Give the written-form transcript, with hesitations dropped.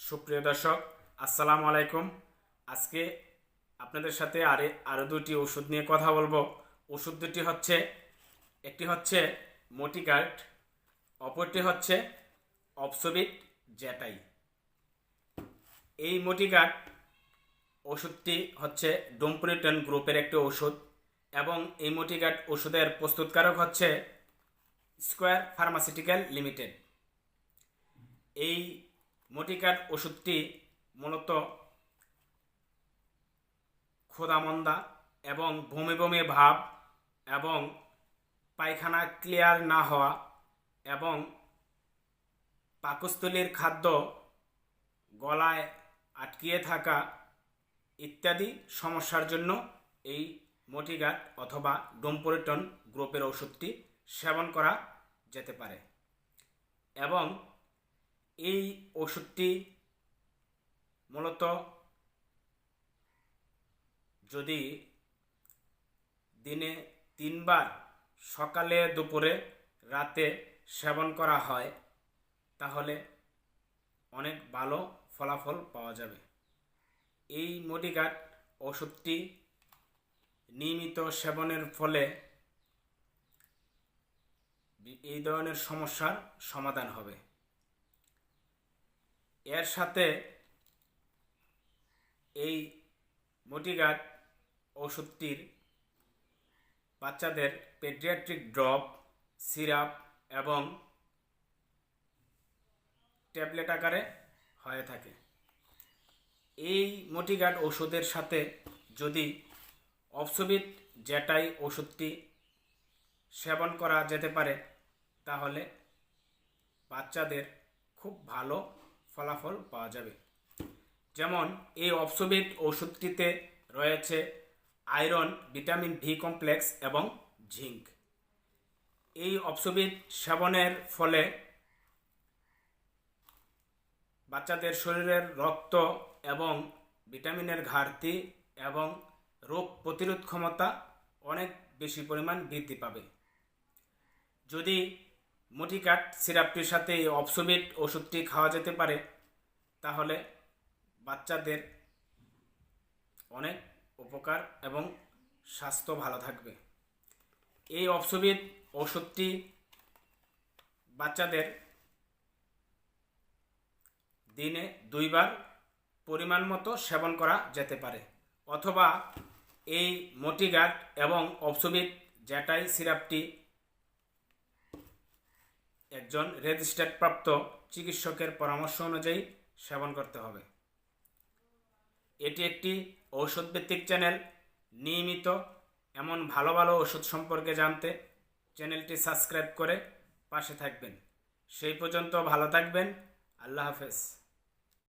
সুপ্রিয় দর্শক, আসসালামু আলাইকুম। আজকে আপনাদের সাথে আরও দুটি ওষুধ নিয়ে কথা বলবো। ওষুধ দুটি হচ্ছে, একটি হচ্ছে মোটিগার্ড, অপরটি হচ্ছে অপসোবিট জ্যাটাই। এই মোটিগার্ড ওষুধটি হচ্ছে ডোমপ্রিটন গ্রুপের একটি ওষুধ এবং এই মোটিগার্ড ওষুধের প্রস্তুতকারক হচ্ছে স্কোয়ার ফার্মাসিউটিক্যাল লিমিটেড। এই মোটিগার্ড ওষুধটি মূলত ক্ষুধামন্দা এবং বমি বমি ভাব এবং পায়খানা ক্লিয়ার না হওয়া এবং পাকস্থলীর খাদ্য গলায় আটকিয়ে থাকা ইত্যাদি সমস্যার জন্য এই মোটিগার্ড অথবা ডোমপ্রিটন গ্রুপের ওষুধটি সেবন করা যেতে পারে। এবং এই ওষুধটি মূলত যদি দিনে 3 বার সকালে, দুপুরে, রাতে সেবন করা হয় তাহলে অনেক ভালো ফলাফল পাওয়া যাবে। এই মোটিগার্ড ওষুধটি নিয়মিত সেবনের ফলে এই ধরনের সমস্যার সমাধান হবে। এর সাথে এই মোটিগার্ড ওষুধটির বাচ্চাদের পেডিয়াট্রিক ড্রপ, সিরাপ এবং ট্যাবলেট আকারে হয়ে থাকে। এই মোটিগার্ড ওষুধের সাথে যদি অপসোবিট জ্যাটাই ওষুধটি সেবন করা যেতে পারে তাহলে বাচ্চাদের খুব ভালো ফলাফল পাওয়া যাবে। যেমন এই অপসোবিট ওষুধটিতে রয়েছে আয়রন, ভিটামিন ভি কমপ্লেক্স এবং জিঙ্ক। এই অপসোবিট সেবনের ফলে বাচ্চাদের শরীরের রক্ত এবং ভিটামিনের ঘাটতি এবং রোগ প্রতিরোধ ক্ষমতা অনেক বেশি পরিমাণ বৃদ্ধি পাবে। যদি মোটিগার্ড সিরাপটির সাথে এই অপসোবিট ওষুধটি খাওয়া যেতে পারে তাহলে বাচ্চাদের অনেক উপকার এবং স্বাস্থ্য ভালো থাকবে। এই অপসোবিট ওষুধটি বাচ্চাদের দিনে 2 বার পরিমাণ মতো সেবন করা যেতে পারে, অথবা এই মোটিগার্ড এবং অপসোবিট জ্যাটাই সিরাপটি একজন রেজিস্টার্ড প্রাপ্ত চিকিৎসকের পরামর্শ অনুযায়ী সেবন করতে হবে। এটি একটি ঔষধ ভিত্তিক চ্যানেল। নিয়মিত এমন ভালো ভালো ওষুধ সম্পর্কে জানতে চ্যানেলটি সাবস্ক্রাইব করে পাশে থাকবেন। সেই পর্যন্ত ভালো থাকবেন। আল্লাহ হাফেজ।